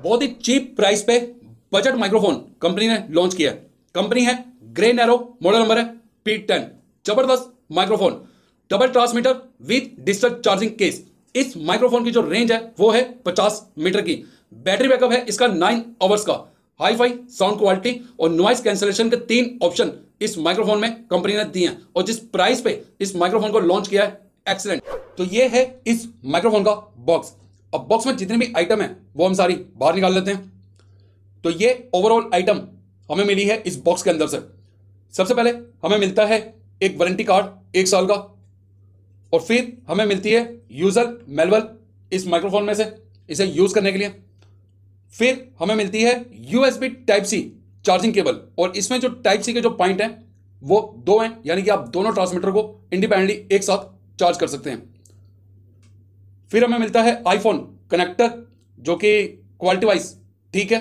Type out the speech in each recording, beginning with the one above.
बहुत ही cheap price पे budget microphone company ने लॉन्च किया है। कंपनी है ग्रे नैरो, मॉडल नंबर है P10। जबरदस्त microphone, double transmitter with digital charging case. इस माइक्रोफोन की जो रेंज है वो है 50 मीटर की। बैटरी बैकअप है इसका 9 आवर्स का। हाई फाई साउंड क्वालिटी और नॉइस कैंसलेशन के 3 ऑप्शन इस माइक्रोफोन में कंपनी ने दिए हैं, और जिस प्राइस पे इस माइक्रोफोन को लॉन्च किया है, एक्सीलेंट। तो ये है इस माइक्रोफोन का बॉक्स। अब बॉक्स में जितनी भी आइटम है वो हम सारी बाहर निकाल लेते हैं। तो ये ओवरऑल आइटम हमें मिली है इस बॉक्स के अंदर से। सबसे पहले हमें मिलता है एक वारंटी कार्ड 1 साल का, और फिर हमें मिलती है यूजर मैनुअल इस माइक्रोफोन में से इसे यूज करने के लिए। फिर हमें मिलती है USB type C charging cable, और इसमें जो टाइप सी के जो पॉइंट हैं वो 2 हैं, यानी कि आप दोनों ट्रांसमीटर को इंडिपेंडेंटली एक साथ चार्ज कर सकते हैं। फिर हमें मिलता है आईफोन कनेक्टर, जो कि क्वालिटी वाइज ठीक है।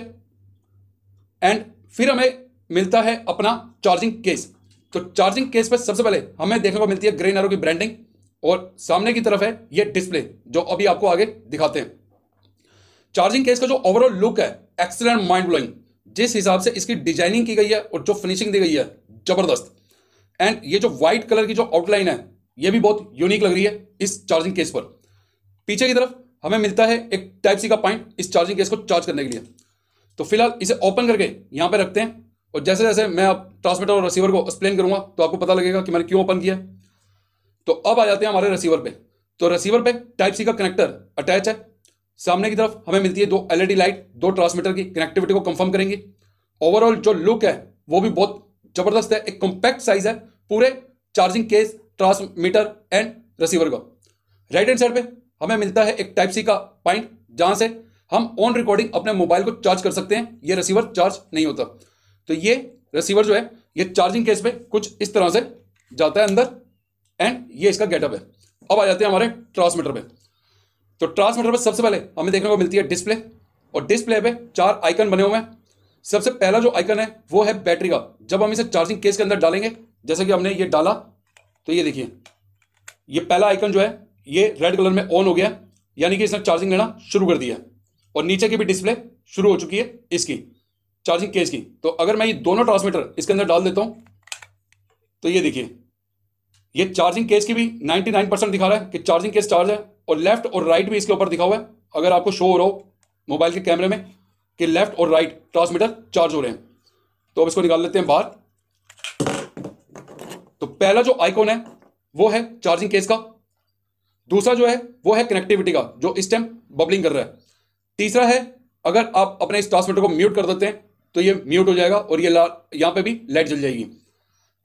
एंड फिर हमें मिलता है अपना चार्जिंग केस। तो चार्जिंग केस पे सबसे पहले हमें देखने को मिलती है ग्रे नैरो की ब्रांडिंग, और सामने की तरफ है ये डिस्प्ले जो अभी आपको आगे दिखाते हैं। चार्जिंग केस का जो ओवरऑल लुक है, एक्सीलेंट, माइंड ब्लोइंग। जिस हिसाब से इसकी डिजाइनिंग की गई है और जो फिनिशिंग दी गई है, जबरदस्त। एंड ये जो व्हाइट कलर की जो आउटलाइन है ये भी बहुत यूनिक लग रही है इस चार्जिंग केस पर। पीछे की तरफ हमें मिलता है एक टाइप सी का पॉइंट इस चार्जिंग केस को चार्ज करने के लिए। तो फिलहाल इसे ओपन करके यहाँ पे रखते हैं, और जैसे जैसे मैं अब ट्रांसमीटर और रिसीवर को एक्सप्लेन करूंगा तो आपको पता लगेगा कि मैंने क्यों ओपन किया। तो अब आ जाते हैं हमारे रिसीवर पे। तो रिसीवर पे टाइप सी का कनेक्टर अटैच है। सामने की तरफ हमें मिलती है 2 LED लाइट, 2 ट्रांसमीटर की कनेक्टिविटी को कंफर्म करेंगी। ओवरऑल जो लुक है वो भी बहुत जबरदस्त है। एक कॉम्पैक्ट साइज है पूरे charging case, transmitter and receiver का। राइट हैंड साइड पे हमें मिलता है एक टाइप सी का पॉइंट, जहां से हम ऑन रिकॉर्डिंग अपने मोबाइल को चार्ज कर सकते हैं। ये रिसीवर चार्ज नहीं होता। तो ये रिसीवर जो है ये चार्जिंग केस पे कुछ इस तरह से जाता है अंदर, एंड ये इसका गेटअप है। अब आ जाते हैं हमारे ट्रांसमीटर पे। तो ट्रांसमीटर पे सबसे पहले हमें देखने को मिलती है डिस्प्ले, और डिस्प्ले पे 4 आइकन बने हुए हैं। सबसे पहला जो आइकन है वो है बैटरी का। जब हम इसे चार्जिंग केस के अंदर डालेंगे, जैसे कि हमने ये डाला, तो ये देखिए ये पहला आइकन जो है ये रेड कलर में ऑन हो गया, यानी कि इसने चार्जिंग लेना शुरू कर दिया है। और नीचे की भी डिस्प्ले शुरू हो चुकी है इसकी चार्जिंग केस की। तो अगर मैं ये दोनों ट्रांसमीटर इसके अंदर डाल देता हूं, तो ये देखिए ये चार्जिंग केस की भी 99% दिखा रहा है कि चार्जिंग केस चार्ज है, और लेफ्ट और राइट भी इसके ऊपर दिखा हुआ है। अगर आपको शो हो रहा हो मोबाइल के कैमरे में कि लेफ्ट और राइट ट्रांसमीटर चार्ज हो रहे हैं। तो अब इसको निकाल लेते हैं बाहर। तो पहला जो आइकॉन है वो है चार्जिंग केस का। दूसरा जो है वो है कनेक्टिविटी का, जो इस टाइम बबलिंग कर रहा है। तीसरा है अगर आप अपने इस ट्रांसमीटर को म्यूट कर देते हैं तो ये म्यूट हो जाएगा, और ये यहां पे भी लाइट जल जाएगी।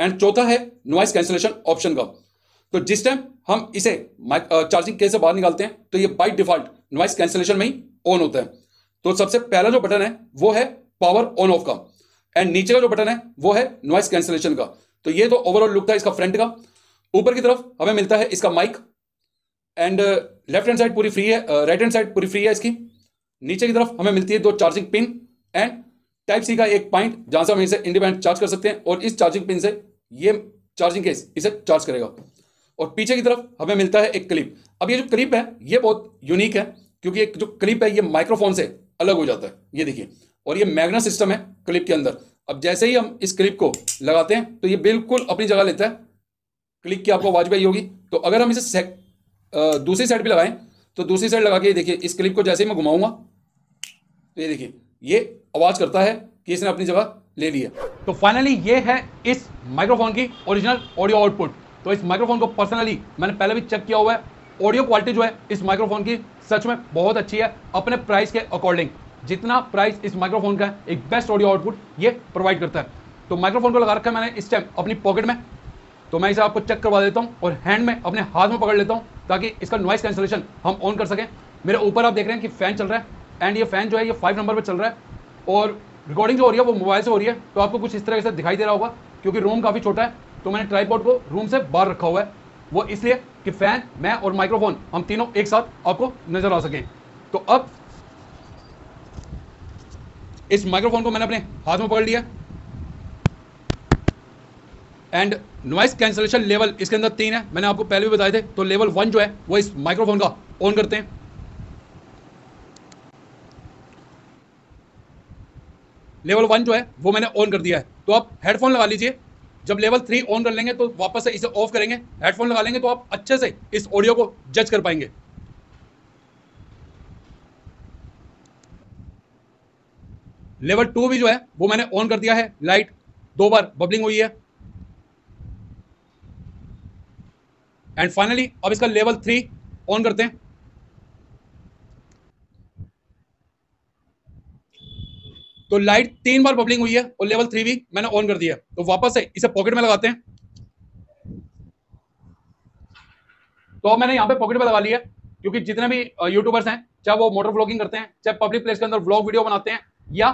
एंड चौथा है नॉइस कैंसिलेशन ऑप्शन का। तो जिस टाइम हम इसे चार्जिंग केस से बाहर निकालते हैं तो ये बाय डिफॉल्ट नॉइस कैंसिलेशन में ही ऑन होता है। तो सबसे पहला जो बटन है वो है पावर ऑन ऑफ का, एंड नीचे का जो बटन है वो है नॉइस कैंसिलेशन का। तो ये तो ओवरऑल लुक था इसका फ्रंट का। ऊपर की तरफ हमें मिलता है इसका mic, and left hand side पूरी फ्री है, राइट हैंड साइड पूरी फ्री है इसकी। नीचे की तरफ हमें मिलती है 2 charging pin and type C का एक पॉइंट, जहां से हम इसे इंडिपेंडेंट चार्ज कर सकते हैं, और इस चार्जिंग पिन से ये चार्जिंग केस इसे चार्ज करेगा। और पीछे की तरफ हमें मिलता है एक क्लिप। अब ये जो क्लिप है ये बहुत यूनिक है, क्योंकि एक जो क्लिप है ये माइक्रोफोन से अलग हो जाता है, ये देखिए। और ये मैग्नेट सिस्टम है क्लिप के अंदर। अब जैसे ही हम इस क्लिप को लगाते हैं तो ये बिल्कुल अपनी जगह लेता है। क्लिक की आपको आवाज भी आई होगी। तो अगर हम इसे दूसरी साइड भी लगाएं, तो दूसरी साइड लगा के देखिए इस क्लिप को जैसे ही मैं घुमाऊंगा तो ये देखिए ये आवाज करता है कि इसने अपनी जगह ले लिया। तो फाइनली ये है इस माइक्रोफोन की ओरिजिनल ऑडियो आउटपुट। तो इस माइक्रोफोन को पर्सनली मैंने पहले भी चेक किया हुआ है। ऑडियो क्वालिटी जो है इस माइक्रोफोन की सच में बहुत अच्छी है। अपने प्राइस के अकॉर्डिंग जितना प्राइस इस माइक्रोफोन का है, एक बेस्ट ऑडियो आउटपुट ये प्रोवाइड करता है। तो माइक्रोफोन को लगा रखा है मैंने इस टाइम अपनी पॉकेट में। तो मैं इसे आपको चेक करवा देता हूं, और हैंड में अपने हाथ में पकड़ लेता हूं ताकि इसका नॉइस कैंसिलेशन हम ऑन कर सकें। मेरे ऊपर आप देख रहे हैं कि फैन चल रहा है, एंड ये फैन जो है ये 5 नंबर पे चल रहा है, और रिकॉर्डिंग जो हो रही है वो मोबाइल से हो रही है। तो आपको कुछ इस तरह से दिखाई दे रहा होगा, क्योंकि रूम काफ़ी छोटा है। तो मैंने ट्राइपॉड को रूम से बाहर रखा हुआ है, वो इसलिए कि फैन, मैं और माइक्रोफोन हम तीनों एक साथ आपको नजर आ सकें। तो अब इस माइक्रोफोन को मैंने अपने हाथ में पकड़ लिया, एंड नॉइस कैंसिलेशन लेवल इसके अंदर 3 है, मैंने आपको पहले भी बताए थे। तो लेवल 1 जो है वो इस माइक्रोफोन का ऑन करते हैं। लेवल 1 जो है वो मैंने ऑन कर दिया है। तो आप हेडफोन लगा लीजिए। जब लेवल 3 ऑन कर लेंगे तो वापस से इसे ऑफ करेंगे, हेडफोन लगा लेंगे तो आप अच्छे से इस ऑडियो को जज कर पाएंगे। लेवल 2 भी जो है वो मैंने ऑन कर दिया है। लाइट 2 बार बबलिंग हुई है। एंड फाइनली अब इसका लेवल 3 ऑन करते हैं। तो लाइट 3 बार बबलिंग हुई है और लेवल 3 भी मैंने ऑन कर दिया है। तो वापस से इसे पॉकेट में लगाते हैं। तो अब मैंने यहाँ पे पॉकेट में लगा लिया, क्योंकि जितने भी यूट्यूबर्स हैं, चाहे वो मोटर व्लॉगिंग करते हैं, चाहे पब्लिक प्लेस के अंदर व्लॉग वीडियो बनाते हैं, या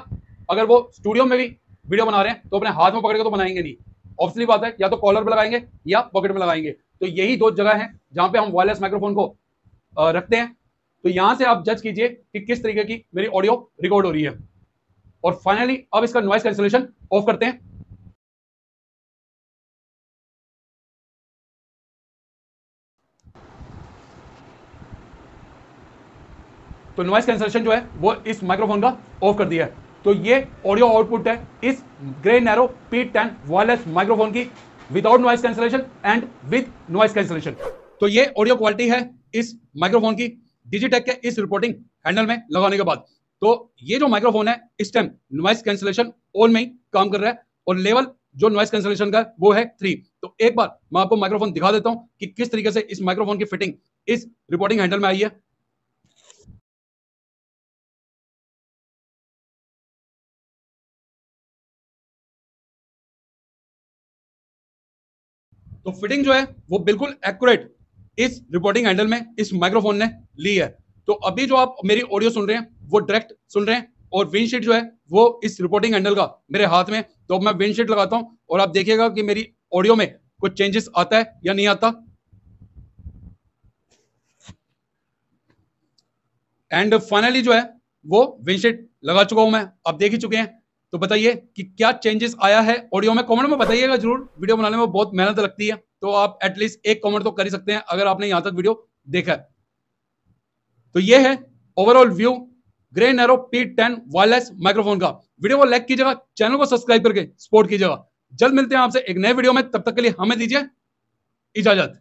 अगर वो स्टूडियो में भी वीडियो बना रहे हैं, तो अपने हाथ में पकड़ के तो बनाएंगे नहीं। ऑब्वियसली बात है, या तो कॉलर पे लगाएंगे या पॉकेट में लगाएंगे। तो यही 2 जगह है जहां पे हम वायरलेस माइक्रोफोन को रखते हैं। तो यहां से आप जज कीजिए कि किस तरीके की मेरी ऑडियो रिकॉर्ड हो रही है। और फाइनली अब इसका नॉइस कैंसिलेशन ऑफ करते हैं। तो नॉइस कैंसिलेशन जो है वो इस माइक्रोफोन का ऑफ कर दिया है। तो ये ऑडियो आउटपुट है इस grey narrow P10 wireless microphone की, without noise cancellation and with noise cancellation. तो ये ऑडियो क्वालिटी है इस माइक्रोफोन की डिजिटेक के इस रिपोर्टिंग हैंडल में लगाने के बाद। तो ये जो माइक्रोफोन है इस टाइम नॉइस कैंसिलेशन ऑन में ही काम कर रहा है, और लेवल जो नॉइस कैंसिलेशन का वो है 3। तो एक बार मैं आपको माइक्रोफोन दिखा देता हूं कि किस तरीके से इस माइक्रोफोन की फिटिंग इस रिपोर्टिंग हैंडल में आई है। तो फिटिंग जो है वो बिल्कुल एक्यूरेट इस रिपोर्टिंग हैंडल में इस माइक्रोफोन ने ली है। तो अभी जो आप मेरी ऑडियो सुन रहे हैं वो डायरेक्ट सुन रहे हैं, और विंडशीट जो है वो इस रिपोर्टिंग हैंडल का मेरे हाथ में। तो अब मैं विंडशीट लगाता हूं और आप देखिएगा कि मेरी ऑडियो में कुछ चेंजेस आता है या नहीं आता। एंड फाइनली जो है वो विंडशीट लगा चुका हूं मैं, आप देख ही चुके हैं। तो बताइए कि क्या चेंजेस आया है ऑडियो में, कमेंट में बताइएगा जरूर। वीडियो बनाने में बहुत मेहनत लगती है, तो आप एटलीस्ट एक कमेंट तो कर ही सकते हैं अगर आपने यहां तक वीडियो देखा है। तो ये है overall view grey narrow P10 wireless microphone का। वीडियो को लाइक कीजिएगा, चैनल को सब्सक्राइब करके सपोर्ट कीजिएगा। जल्द मिलते हैं आपसे एक नए वीडियो में, तब तक के लिए हमें दीजिए इजाजत।